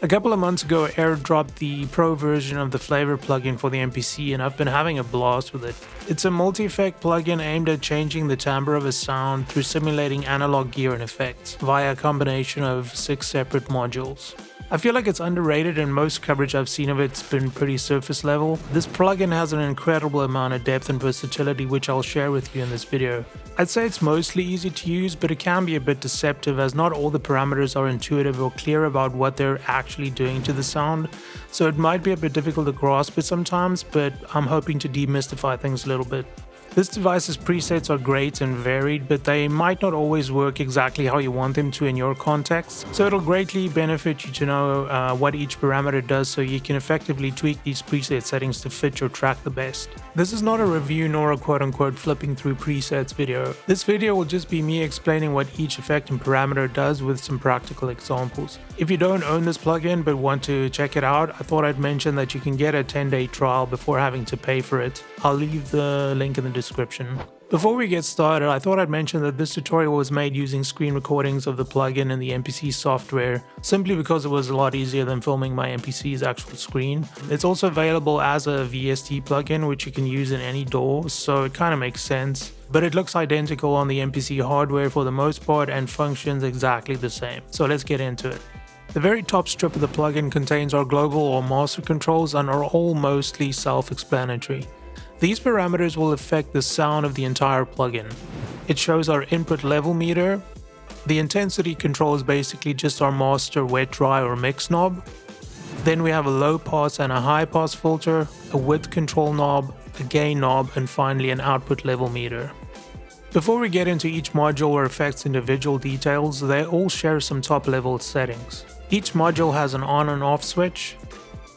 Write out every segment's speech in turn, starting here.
A couple of months ago, airdropped the pro version of the flavor plugin for the MPC, and I've been having a blast with it. It's a multi-effect plugin aimed at changing the timbre of a sound through simulating analog gear and effects via a combination of 6 separate modules. I feel like it's underrated, and most coverage I've seen of it's been pretty surface level. This plugin has an incredible amount of depth and versatility, which I'll share with you in this video. I'd say it's mostly easy to use, but it can be a bit deceptive as not all the parameters are intuitive or clear about what they're actually doing to the sound, so it might be a bit difficult to grasp it sometimes, but I'm hoping to demystify things a little bit. This device's presets are great and varied, but they might not always work exactly how you want them to in your context, so it'll greatly benefit you to know what each parameter does so you can effectively tweak these preset settings to fit your track the best. This is not a review nor a quote-unquote flipping through presets video. This video will just be me explaining what each effect and parameter does with some practical examples. If you don't own this plugin but want to check it out, I thought I'd mention that you can get a 10-day trial before having to pay for it. I'll leave the link in the description. Before we get started, I thought I'd mention that this tutorial was made using screen recordings of the plugin in the MPC software, simply because it was a lot easier than filming my MPC's actual screen. It's also available as a VST plugin, which you can use in any DAW, so it kind of makes sense. But it looks identical on the MPC hardware for the most part and functions exactly the same. So let's get into it. The very top strip of the plugin contains our global or master controls and are all mostly self-explanatory. These parameters will affect the sound of the entire plugin. It shows our input level meter. The intensity control is basically just our master wet, dry or mix knob. Then we have a low pass and a high pass filter, a width control knob, a gain knob, and finally an output level meter. Before we get into each module or effect's individual details, they all share some top level settings. Each module has an on and off switch.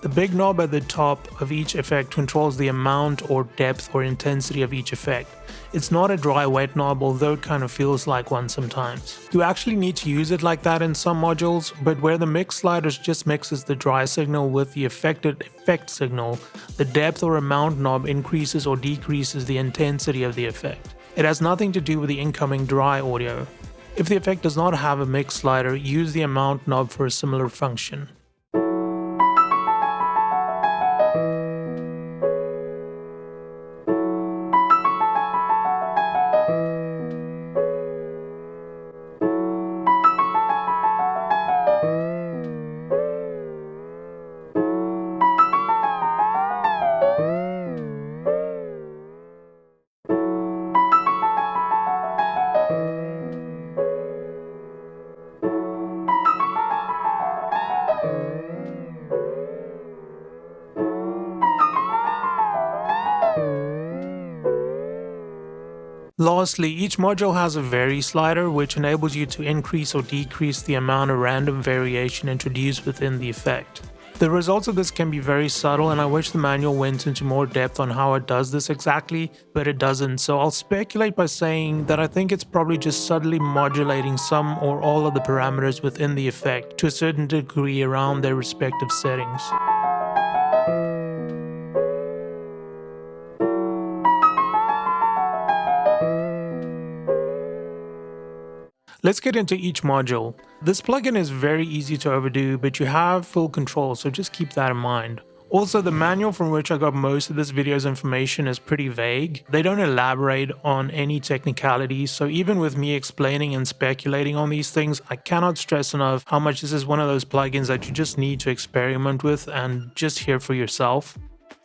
The big knob at the top of each effect controls the amount or depth or intensity of each effect. It's not a dry wet knob, although it kind of feels like one sometimes. You actually need to use it like that in some modules, but where the mix sliders just mixes the dry signal with the affected effect signal, the depth or amount knob increases or decreases the intensity of the effect. It has nothing to do with the incoming dry audio. If the effect does not have a mix slider, use the amount knob for a similar function. Lastly, each module has a vary slider, which enables you to increase or decrease the amount of random variation introduced within the effect. The results of this can be very subtle, and I wish the manual went into more depth on how it does this exactly, but it doesn't, so I'll speculate by saying that I think it's probably just subtly modulating some or all of the parameters within the effect to a certain degree around their respective settings. Let's get into each module. This plugin is very easy to overdo, but you have full control, so just keep that in mind. Also, the manual from which I got most of this video's information is pretty vague. They don't elaborate on any technicalities, so even with me explaining and speculating on these things, I cannot stress enough how much this is one of those plugins that you just need to experiment with and just hear for yourself.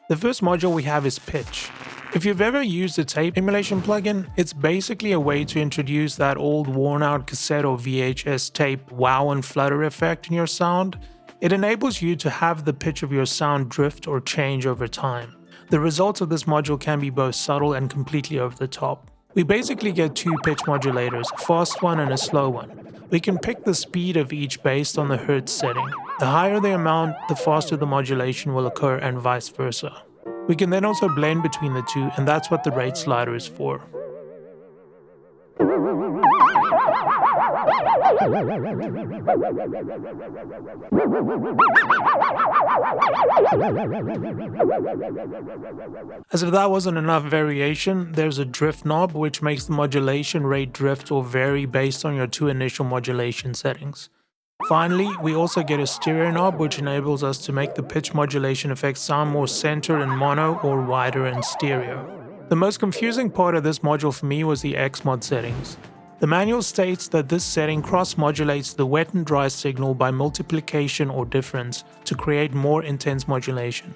The first module we have is pitch. If you've ever used a tape emulation plugin, it's basically a way to introduce that old worn-out cassette or VHS tape wow and flutter effect in your sound. It enables you to have the pitch of your sound drift or change over time. The results of this module can be both subtle and completely over the top. We basically get 2 pitch modulators, a fast one and a slow one. We can pick the speed of each based on the hertz setting. The higher the amount, the faster the modulation will occur, and vice versa. We can then also blend between the two, and that's what the rate slider is for. As if that wasn't enough variation, there's a drift knob which makes the modulation rate drift or vary based on your 2 initial modulation settings. Finally, we also get a stereo knob which enables us to make the pitch modulation effect sound more centered in mono or wider in stereo. The most confusing part of this module for me was the Xmod settings. The manual states that this setting cross-modulates the wet and dry signal by multiplication or difference to create more intense modulation.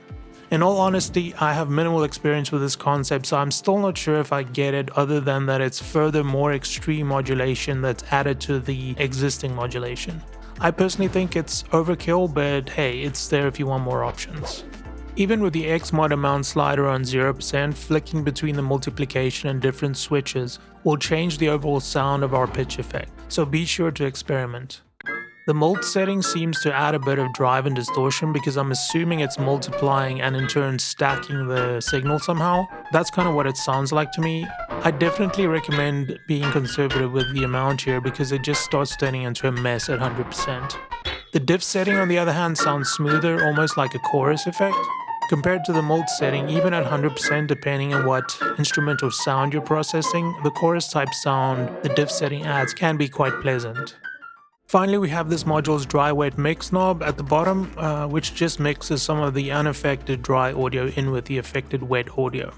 In all honesty, I have minimal experience with this concept, so I'm still not sure if I get it, other than that it's further more extreme modulation that's added to the existing modulation. I personally think it's overkill, but hey, it's there if you want more options. Even with the Xmod amount slider on 0%, flicking between the multiplication and different switches will change the overall sound of our pitch effect, so be sure to experiment. The mult setting seems to add a bit of drive and distortion because I'm assuming it's multiplying and in turn stacking the signal somehow. That's kind of what it sounds like to me. I definitely recommend being conservative with the amount here because it just starts turning into a mess at 100%. The diff setting on the other hand sounds smoother, almost like a chorus effect. Compared to the mult setting, even at 100% depending on what instrument or sound you're processing, the chorus type sound the diff setting adds can be quite pleasant. Finally, we have this module's dry-wet mix knob at the bottom, which just mixes some of the unaffected dry audio in with the affected wet audio.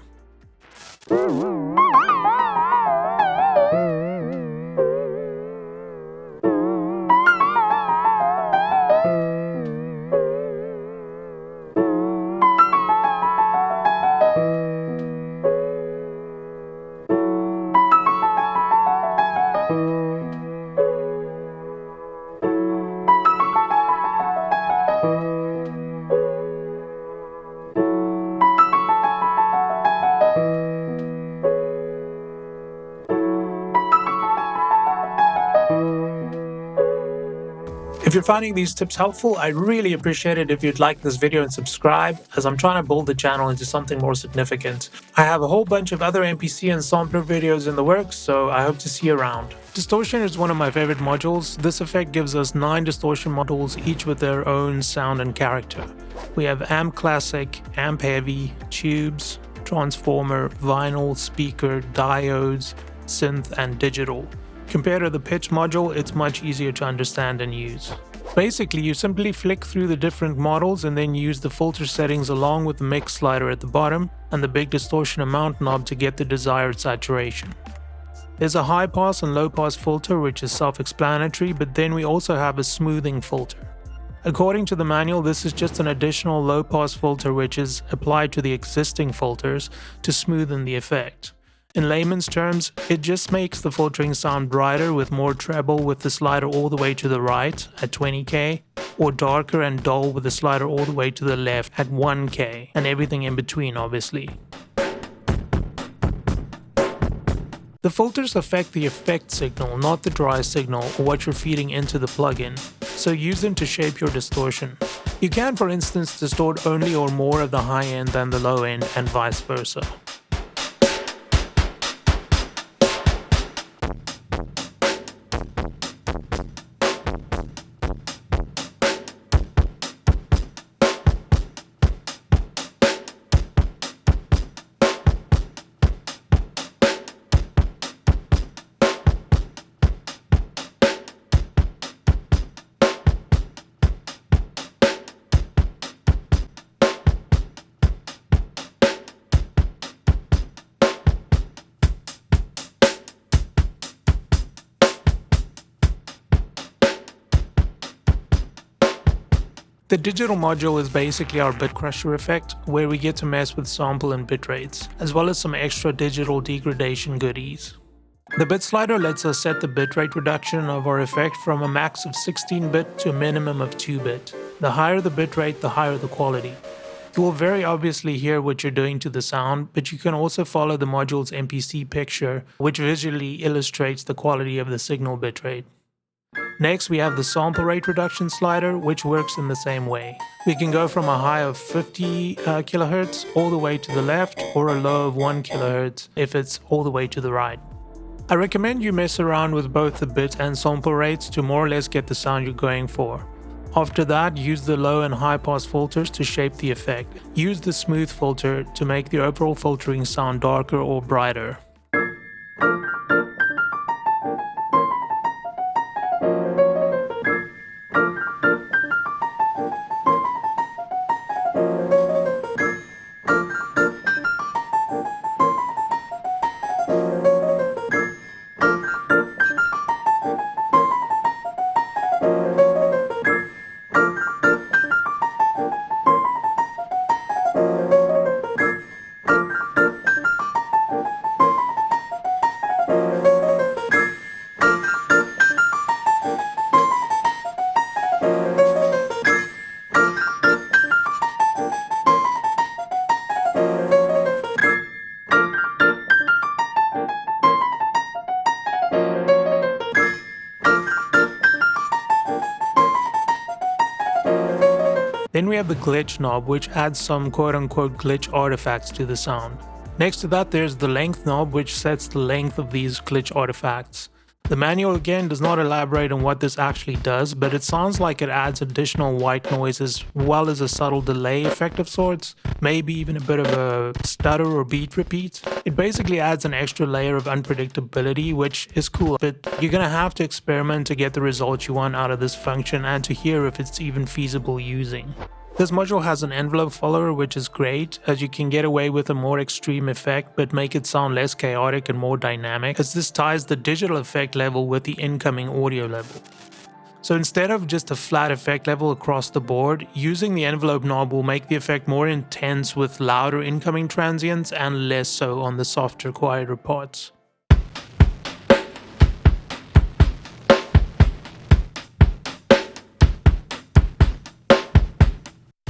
If you're finding these tips helpful, I'd really appreciate it if you'd like this video and subscribe, as I'm trying to build the channel into something more significant. I have a whole bunch of other MPC and sampler videos in the works, so I hope to see you around. Distortion is one of my favorite modules. This effect gives us 9 distortion modules, each with their own sound and character. We have amp classic, amp heavy, tubes, transformer, vinyl, speaker, diodes, synth, and digital. Compared to the pitch module, it's much easier to understand and use. Basically, you simply flick through the different models and then use the filter settings along with the mix slider at the bottom and the big distortion amount knob to get the desired saturation. There's a high pass and low pass filter, which is self-explanatory, but then we also have a smoothing filter. According to the manual, this is just an additional low pass filter which is applied to the existing filters to smoothen the effect. In layman's terms, it just makes the filtering sound brighter with more treble with the slider all the way to the right at 20k, or darker and dull with the slider all the way to the left at 1k, and everything in between obviously. The filters affect the effect signal, not the dry signal or what you're feeding into the plugin, so use them to shape your distortion. You can, for instance, distort only or more of the high end than the low end and vice versa. The digital module is basically our bit crusher effect, where we get to mess with sample and bit rates, as well as some extra digital degradation goodies. The bit slider lets us set the bitrate reduction of our effect from a max of 16-bit to a minimum of 2-bit. The higher the bitrate, the higher the quality. You will very obviously hear what you're doing to the sound, but you can also follow the module's MPC picture, which visually illustrates the quality of the signal bitrate. Next, we have the sample rate reduction slider, which works in the same way. We can go from a high of 50 kHz all the way to the left, or a low of 1 kHz if it's all the way to the right. I recommend you mess around with both the bit and sample rates to more or less get the sound you're going for. After that, use the low and high pass filters to shape the effect. Use the smooth filter to make the overall filtering sound darker or brighter. Then we have the glitch knob, which adds some quote-unquote glitch artifacts to the sound. Next to that, there's the length knob, which sets the length of these glitch artifacts. The manual again does not elaborate on what this actually does, but it sounds like it adds additional white noise as well as a subtle delay effect of sorts, maybe even a bit of a stutter or beat repeat. It basically adds an extra layer of unpredictability, which is cool, but you're gonna have to experiment to get the results you want out of this function and to hear if it's even feasible using. This module has an envelope follower, which is great, as you can get away with a more extreme effect but make it sound less chaotic and more dynamic, as this ties the digital effect level with the incoming audio level. So instead of just a flat effect level across the board, using the envelope knob will make the effect more intense with louder incoming transients and less so on the softer, quieter parts.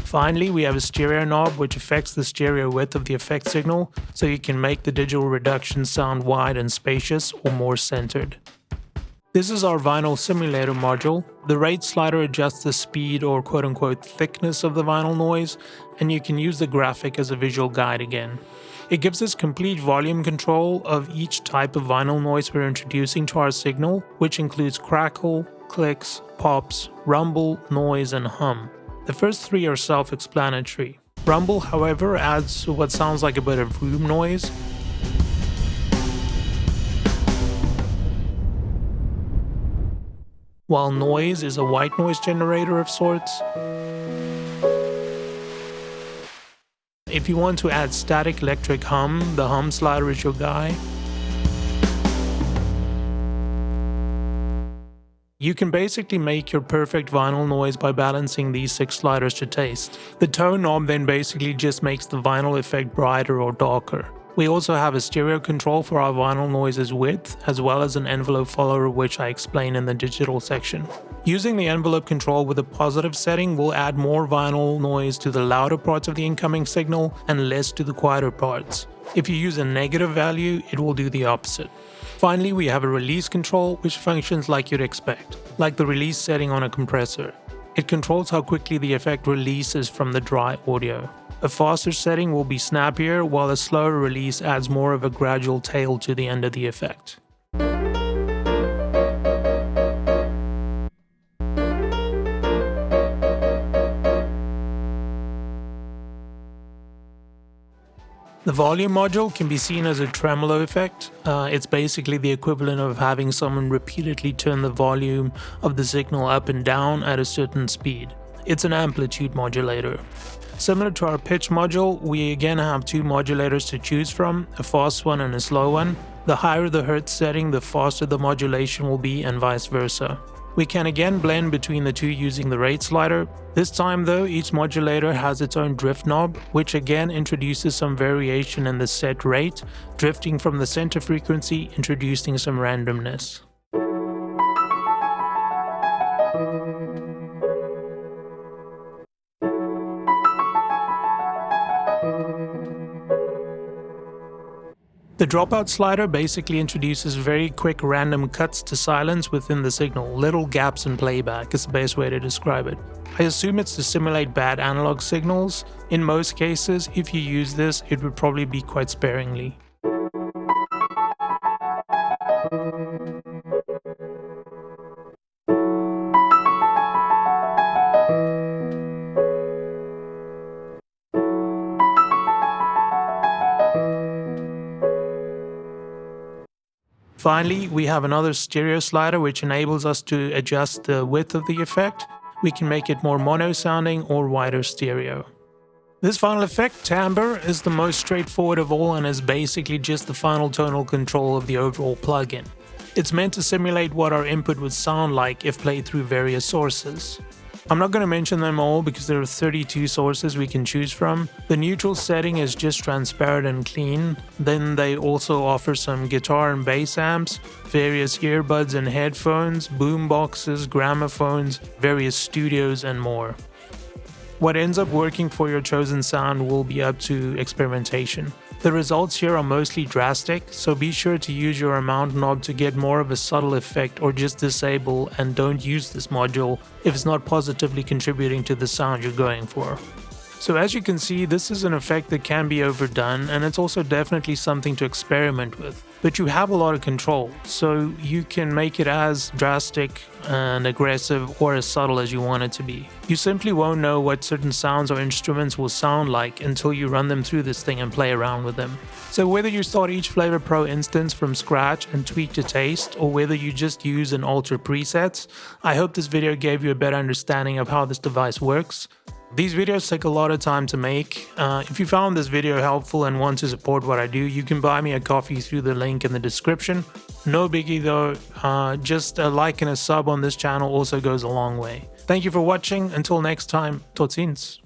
Finally, we have a stereo knob, which affects the stereo width of the effect signal, so you can make the digital reduction sound wide and spacious or more centered. This is our vinyl simulator module. The rate slider adjusts the speed or quote-unquote thickness of the vinyl noise, and you can use the graphic as a visual guide again. It gives us complete volume control of each type of vinyl noise we're introducing to our signal, which includes crackle, clicks, pops, rumble, noise, and hum. The first three are self-explanatory. Rumble, however, adds what sounds like a bit of room noise. While noise is a white noise generator of sorts. If you want to add static electric hum, the hum slider is your guy. You can basically make your perfect vinyl noise by balancing these 6 sliders to taste. The tone knob then basically just makes the vinyl effect brighter or darker. We also have a stereo control for our vinyl noise's width, as well as an envelope follower, which I explain in the digital section. Using the envelope control with a positive setting will add more vinyl noise to the louder parts of the incoming signal and less to the quieter parts. If you use a negative value, it will do the opposite. Finally, we have a release control, which functions like you'd expect, like the release setting on a compressor. It controls how quickly the effect releases from the dry audio. A faster setting will be snappier, while a slower release adds more of a gradual tail to the end of the effect. The volume module can be seen as a tremolo effect. It's basically the equivalent of having someone repeatedly turn the volume of the signal up and down at a certain speed. It's an amplitude modulator. Similar to our pitch module, we again have 2 modulators to choose from, a fast one and a slow one. The higher the hertz setting, the faster the modulation will be, and vice versa. We can again blend between the two using the rate slider. This time though, each modulator has its own drift knob, which again introduces some variation in the set rate, drifting from the center frequency, introducing some randomness. The dropout slider basically introduces very quick random cuts to silence within the signal, little gaps in playback is the best way to describe it. I assume it's to simulate bad analog signals. In most cases, if you use this, it would probably be quite sparingly. Finally, we have another stereo slider which enables us to adjust the width of the effect. We can make it more mono sounding or wider stereo. This final effect, Timbre, is the most straightforward of all and is basically just the final tonal control of the overall plugin. It's meant to simulate what our input would sound like if played through various sources. I'm not going to mention them all because there are 32 sources we can choose from. The neutral setting is just transparent and clean. Then they also offer some guitar and bass amps, various earbuds and headphones, boom boxes, gramophones, various studios, and more. What ends up working for your chosen sound will be up to experimentation. The results here are mostly drastic, so be sure to use your amount knob to get more of a subtle effect, or just disable and don't use this module if it's not positively contributing to the sound you're going for. So as you can see, this is an effect that can be overdone, and it's also definitely something to experiment with. But you have a lot of control, so you can make it as drastic and aggressive or as subtle as you want it to be. You simply won't know what certain sounds or instruments will sound like until you run them through this thing and play around with them. So whether you start each Flavor Pro instance from scratch and tweak to taste, or whether you just use and alter presets, I hope this video gave you a better understanding of how this device works. These videos take a lot of time to make. If you found this video helpful and want to support what I do, you can buy me a coffee through the link in the description. No biggie though, just a like and a sub on this channel also goes a long way. Thank you for watching. Until next time, tot ziens.